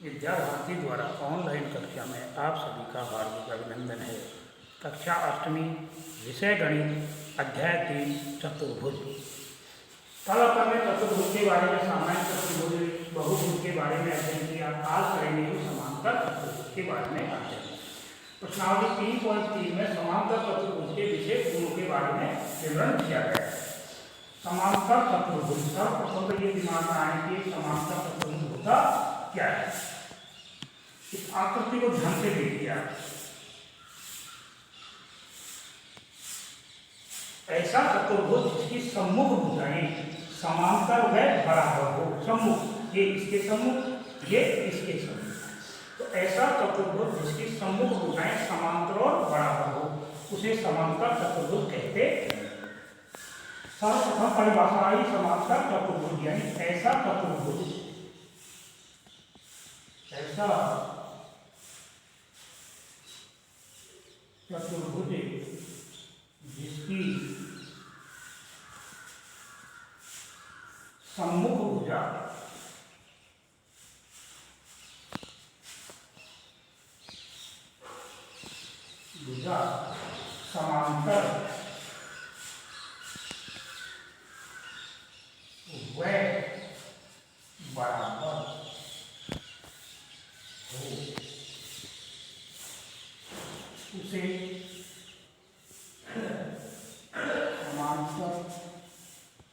विद्या भारती द्वारा ऑनलाइन कक्षा में आप सभी का हार्दिक अभिनंदन है। कक्षा अष्टमी, विषय गणित, अध्याय 3, चतुर्भुज। कल अपन ने चतुर्भुज के बारे में, सामान्य चतुर्भुज, बहुभुज के बारे में अध्ययन किया। आज करेंगे समांतर चतुर्भुज के बारे में अध्ययन। प्रश्नावली 3.3 में समांतर चतुर्भुज के विशेष गुणों के बारे में विवरण दिया गया है। समांतर चतुर्भुज, सर्वप्रथम तो ये दिमाग में आए कि समांतर चतुर्भुज होता क्या है। इस आकृति को ध्यान से देखिए आप। ऐसा चतुर्भुज जिसकी सम्मुख भुजाएं समांतर व बराबर हो। सम्मुख, ये इसके सम्मुख, ये इसके सम्मुख। तो ऐसा चतुर्भुज जिसकी सम्मुख भुजाएं समांतर और बराबर हो, उसे समांतर चतुर्भुज कहते हैं। सर्वप्रथम परिभाषा आई समांतर चतुर्भुज, यानी ऐसा चतुर्भुज, ऐसा चतुर्भुज जिसकी सम्मुख भुजा समांतर व बराबर हो, उसे समांतर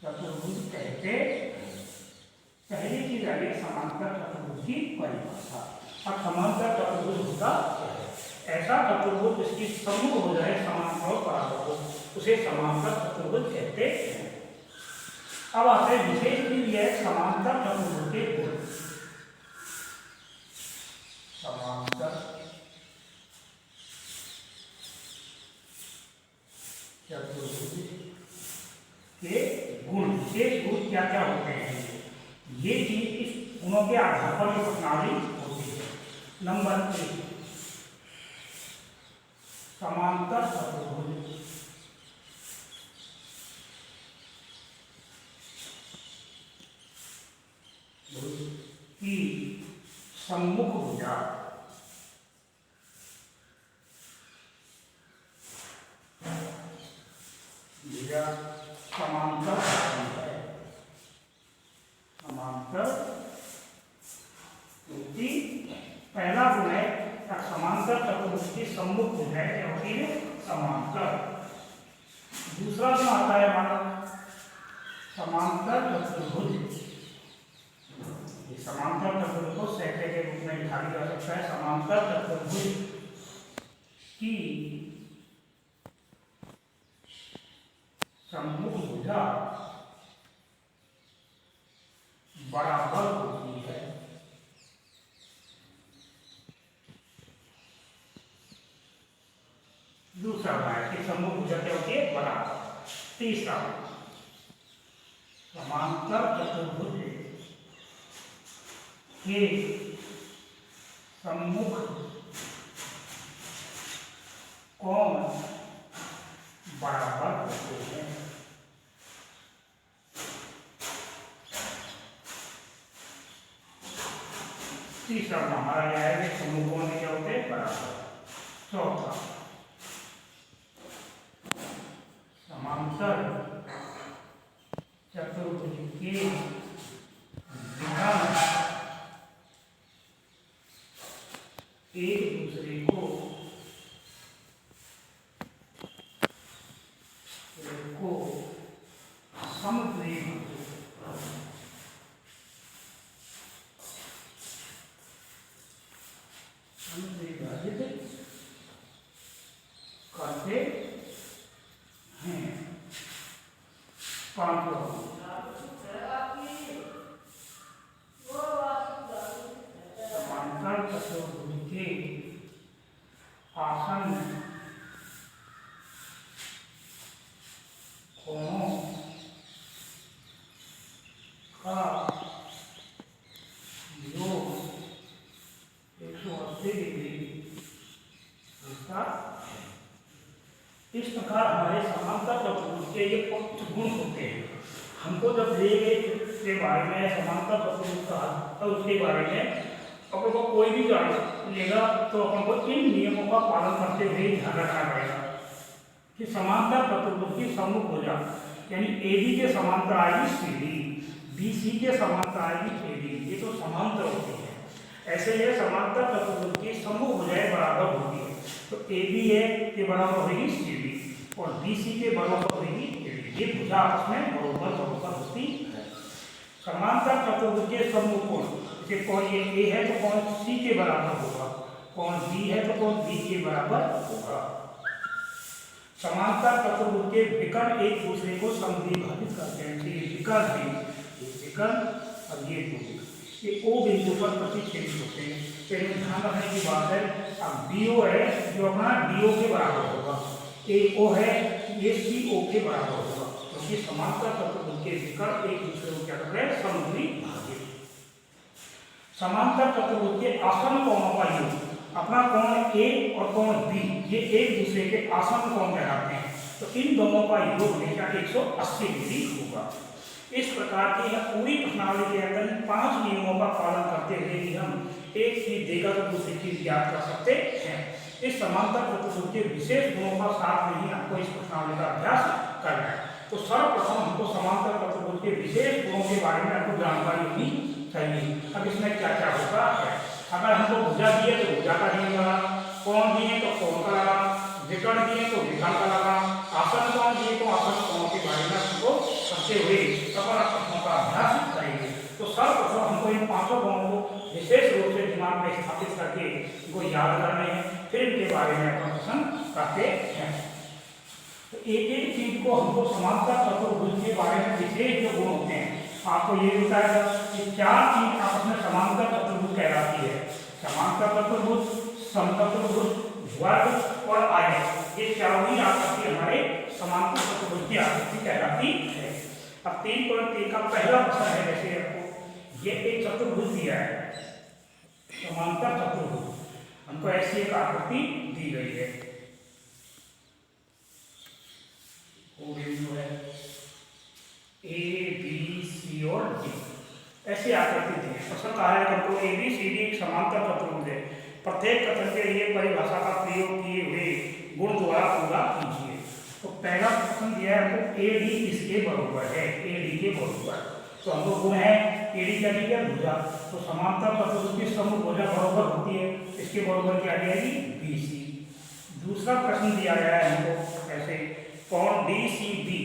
चतुर्भुज कहते हैं। पहली चीज आ गई समांतर चतुर्भुज की परिभाषा। अब समांतर चतुर्भुज होता क्या है? ऐसा चतुर्भुज जिसकी सम्मुख भुजाएं समांतर और बराबर हो, उसे समांतर चतुर्भुज कहते हैं। अब आते हैं विशेष चीज यह समांतर चतुर्भुज के गुण। समांतर चतुर्भुज के गुण, विशेष गुण क्या क्या होते हैं? ये चीज इस गुणों के आधार पर ये प्रश्नावली होती है। नंबर 1, समांतर चतुर्भुज की सम्मुख भुजा समांतर है। समांतर क्योंकि पहला गुण है समांतर चतुर्भुज की सम्मुख भुजाएं क्या होती है? समांतर। दूसरा गुण आता है हमारा समांतर चतुर्भुज। समांतर चतुर्भुज को सैकड़े के रूप में लिखा जा सकता है। समांतर चतुर्भुज की सम्मुख भुजा बराबर होती है। दूसरा है कि सम्मुख भुजा क्या होती है? बराबर। तीसरा, समांतर चतुर्भुज के सम्मुख कोण बराबर होते हैं। तीसरा हमारा यह है कि सम्मुख कोण क्या होते हैं? बराबर। चौथा, समांतर चतुर्भुज के विकर्ण एक दूसरे को समद्विभाजित करते हैं। समांतर चतुर्भुज के आसन्न कोणों का योग 180 डिग्री होता है। इस प्रकार हमारे समांतर चतुर्भुज के ये गुण होते हैं। हमको जब दिए गए के बारे में समांतर चतुर्भुज का तो उसके बारे में अपन को कोई भी गाड़ी लेगा तो अपन को इन नियमों का पालन करते हुए ध्यान रखना पड़ेगा कि समांतर चतुर्भुज की सम्मुख भुजा यानी एडी के समांतर आएगी सीडी, बीसी के समांतर आएगी एडी, ये तो समांतर होती है। ऐसे ये समांतर चतुर्भुज की सम्मुख भुजाएं बराबर होती है, तो एबी है के बराबर होगी सीडी और बीसी के बराबर होगी एडी, ये भुजा आपस में बराबर होती है। समांतर चतुर्भुज के सम्मुख कोण, जैसे कोण ये ए है तो कोण सी के बराबर होगा, कोण बी है तो कोण बी के बराबर होगा। समांतर चतुर्भुज के विकर्ण एक दूसरे को समद्विभाजित करते हैं, ये विकर्ण है, ये विकर्ण और ये दो ये ओ बिंदु पर प्रतिच्छेदित होते हैं। तो इनमें ध्यान रखने की बात है, अब बीओ है जो अपना डीओ के बराबर होगा, एओ है ये सीओ के बराबर होगा, क्योंकि तो समांतर चतुर्भुज के विकर्ण एक दूसरे को क्या कर रहे हैं, समद्विभाजित। समांतर चतुर्भुज के आसन्न कोणों का योग, अपना कोण ए और कोण बी ये एक दूसरे के आसन्न कोण कहलाते हैं, तो इन दोनों का योग हमेशा 180 डिग्री होगा। इस प्रकार की यह पूरी प्रश्नावली के अंदर 5 नियमों का पालन करते हुए ही हम एक चीज देगा तो दूसरी चीज याद कर सकते हैं। इस समांतर चतुर्भुज के विशेष गुणों का साथ में ही आपको इस प्रश्नावली का अभ्यास करना है। तो सर्वप्रथम हमको समांतर चतुर्भुज के विशेष गुणों के बारे में आपको जानकारी होनी चाहिए। अब इसमें क्या क्या होता है, अगर हमको भुजा दिए तो भुजा का नियम लगा, कोण दिए तो कोण का लगा, विकर्ण दिए तो विकर्ण का लगा, आसन्न कोण दिए तो आसन्न कोणों के बारे में हमको करते हुए सफल प्रश्नों का अभ्यास करेंगे। तो सर्वप्रथम हमको इन 5 गुणों को विशेष रूप से दिमाग में स्थापित करके इनको याद करने हैं, फिर इनके बारे में अपन प्रश्न करते हैं। तो एक एक चीज को हमको समांतर चतुर्भुज के बारे में विशेष जो गुण होते हैं आपको ये बताएगा कि 4 चीज आपस में समांतर चतुर्भुज कहलाती है। समांतर चतुर्भुज, समचतुर्भुज, वर्ग और आयत, ये चारों ही आकृति हमारे समांतर चतुर्भुज की आकृति कहलाती है। अब 3.3 का पहला प्रश्न है, जैसे आपको ये एक चतुर्भुज दिया है, समांतर चतुर्भुज, हमको ऐसी एक आकृति दी गई है, ए बी सी और डी ऐसी आकृति दी है। प्रश्न कहा है हमको ए बी सी डी एक समांतर चतुर्भुज है, प्रत्येक कथन के लिए परिभाषा का प्रयोग किए हुए गुण द्वारा पूरा कीजिए। तो पहला प्रश्न दिया है हमको ए डी किसके बराबर है, ए डी के बराबर, तो हमको गुण है ए डी क्या दिया, भुजा, तो समांतर चतुर्भुज की सम्मुख भुजा बराबर होती है, इसके बराबर क्या जाएगी, बी सी। दूसरा प्रश्न दिया गया है हमको ऐसे, कोण डी सी बी,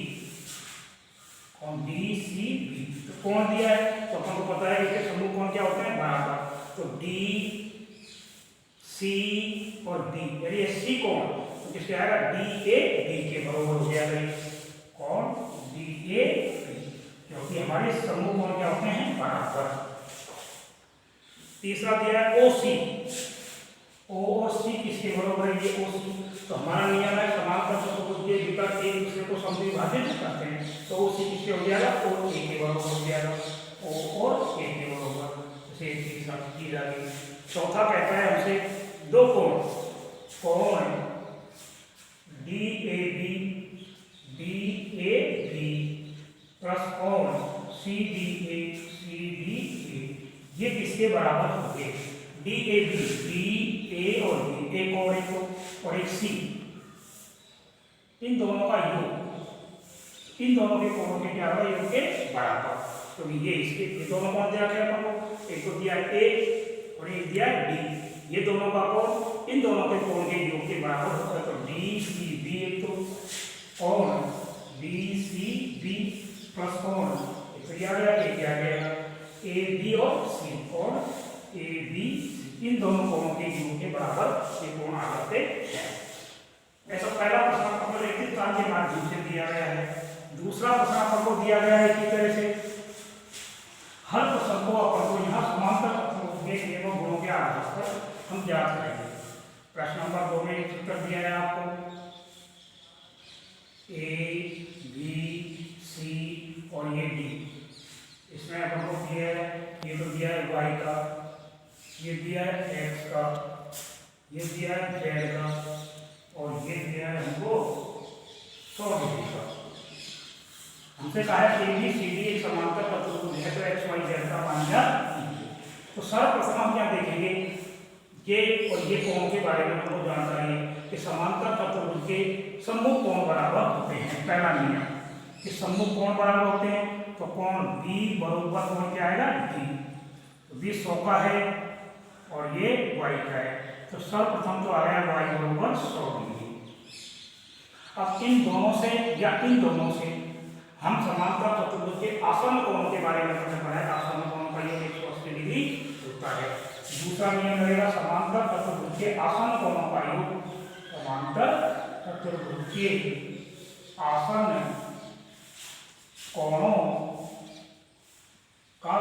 कोण डी सी बी, तो कोण दिया है तो अपन को पता है कि समूह कोण क्या होते हैं, बराबर, तो डी सी और डी यानी सी कोण तो किसके आएगा, डी ए बी के बराबर हो जाएगा, कोण डी ए बी, क्योंकि हमारे समूह कोण क्या होते हैं, बराबर। तीसरा दिया है ओ सी, ओ और सी किसके बराबर है, ये ओ सी, तो हमारा नियम है समांतर चतुर्भुज के विकर्ण एक दूसरे को समद्विभाजित करते हैं, तो ओ सी किसके हो जाएगा, ओ ए के बराबर हो जाएगा, ओ और ए के बराबर, जैसे तीसरा की जाएगी। चौथा कहता है हमसे दो कोण, कोण डी ए बी प्लस कोण सी डी ए ये किसके बराबर होंगे, डी ए बी और बी, एक और एक सी, इन दोनों का योग, इन दोनों के कोणों के क्या होगा, योग के बराबर। तो ये इसके ये दोनों कोण दिया गया अपन को, एक को दिया ए और एक दिया डी, ये दोनों का कोण इन दोनों के कोण के योग के बराबर होता है, तो डी सी बी, एक तो कोण डी सी बी प्लस कोण एक तो दिया गया, एक दिया गया ए बी और सी, कोण ए बी, इन दोनों कोणों के योग के बराबर ये कोण आ जाते हैं। ऐसा पहला प्रश्न आपको रैखिक काल के माध्यम से दिया गया है। दूसरा प्रश्न आपको दिया गया है इसी तरह से, हर प्रश्न को अपन को यहाँ समांतर चतुर्भुज के नियमों गुणों के आधार पर हम ज्ञात करेंगे। प्रश्न नंबर 2 में एक उत्तर दिया है आपको, ए बी सी और ये डी, इसमें अपन को दिया है, ये तो दिया है वाई का, ये दिया है एक्स का, ये दिया है जेड का और ये दिया है हमको 100 डिग्री का। हमसे कहा है ए बी सी डी एक समांतर चतुर्भुज है, तो एक्स वाई जेड का मान जा। तो सर्वप्रथम हम क्या देखेंगे, ये और ये कोण के बारे में हमको जानकारी है कि समांतर चतुर्भुज के सम्मुख कोण बराबर होते हैं। पहला नियम कि सम्मुख कोण बराबर होते हैं, तो कोण बी बराबर कोण क्या आएगा, बी। तो बी 100 का है और ये y का है, तो सर्वप्रथम तो आ गया y बराबर 100 डिग्री। अब इन दोनों से या इन दोनों से हम समांतर चतुर्भुज के आसन्न कोण के बारे में पढ़ा है। आसन्न कोण का योग 180 डिग्री होता है। दूसरा नियम रहेगा समांतर चतुर्भुज के आसन्न कोणों का योग, समांतर चतुर्भुज के आसन्न कोणों का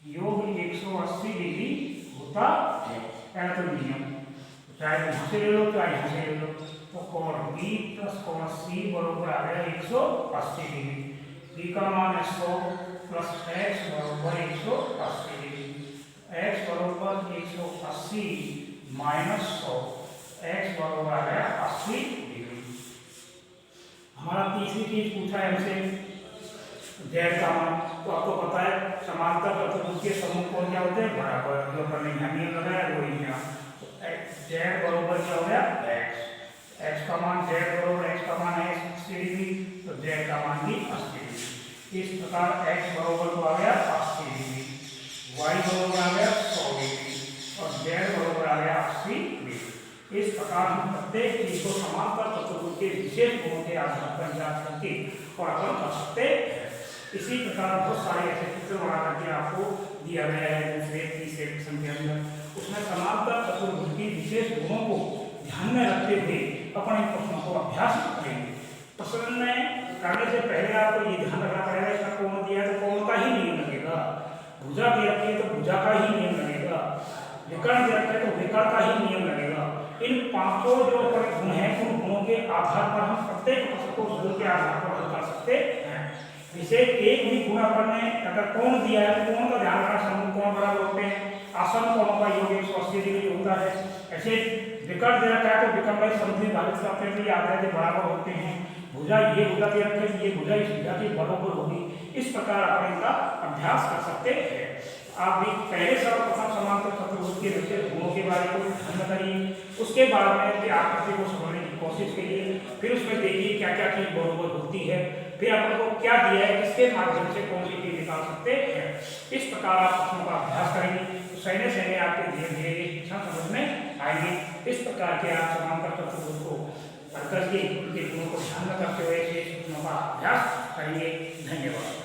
योग 180 डिग्री होता है। पहला तो नियम, चाहे यहाँ से ले लो चाहे यहाँ से ले लो, तो कोण बी प्लस कोण सी बराबर आ गया 180 डिग्री। बी का मान है 100 प्लस एक्स बराबर 180 डिग्री। एक्स बराबर 180 माइनस 100, एक्स बराबर आ गया 80 डिग्री। हमारा तीसरी चीज पूछा है हमसे जेड का मान। तो आपको पता है समांतर चतुर्भुज के सम्मुख कोण क्या होते हैं, बराबर। जो करने यहाँ नियम लगाया वही नियम। जेड बराबर क्या हो गया, एक्स। एक्स का मान जेड बराबर एक्स का मान है 80 डिग्री, तो जेड का मान भी 80 डिग्री। इस प्रकार एक्स बराबर तो आ गया 80 डिग्री, वाई बराबर आ गया 100 डिग्री और जेड बराबर आ गया 80 डिग्री। इस प्रकार हम प्रत्येक चीज को समांतर चतुर्भुज के विशेष गुणों के आधार पर जांच करके और अपन कर सकते हैं। इसी प्रकार बहुत सारे ऐसे चित्र बना करके आपको दिया गया है दूसरे तीसरे सेक्शन के अंदर। उसमें समांतर चतुर्भुज की विशेष गुणों को ध्यान में रखते हुए अपन इन प्रश्नों को अभ्यास करेंगे। प्रश्न में करने से पहले आपको ये ध्यान रखना पड़ेगा, इसका कोण दिया है तो कोण का ही नियम लगेगा, भुजा दे रखी है तो भुजा का ही नियम लगेगा, विकर्ण दे रखे तो विकर्ण का ही नियम लगेगा। इन पांचों जो गुण हैं उन गुणों के आधार पर हम प्रत्येक प्रश्न को गुण के आधार पर हल कर सकते हैं। जैसे एक भी गुण अपन ने अगर कोण दिया है तो कोण का ध्यान रखना, सम्मुख कोण बराबर होते हैं, आसन्न कोणों का योग 180 डिग्री होता है। ऐसे विकर्ण दे रखा है तो विकर्ण भाई समझे भाग करते हैं, याद है कि बराबर होते हैं। भुजा ये भुजा दे रखे तो ये भुजा इस भुजा के बराबर होगी। इस प्रकार अपन इनका अभ्यास कर सकते हैं। आप भी पहले सर्वप्रथम समांतर चतुर्भुज के विशेष गुणों के बारे में ध्यान करिए, उसके बाद में आकृति को समझने की कोशिश करिए, फिर उसमें देखिए क्या क्या चीज बराबर होती है, फिर अपन को क्या दिया है किसके माध्यम से कौन सी चीज निकाल सकते हैं। इस प्रकार आप प्रश्नों का अभ्यास करेंगे तो सहने सहने आपके धीरे धीरे ये शिक्षण समझ में आएंगे। इस प्रकार के आप समांतर चतुर्भुज को पढ़ करके उनके गुणों को ध्यान में करते हुए प्रश्नों का अभ्यास करेंगे। धन्यवाद।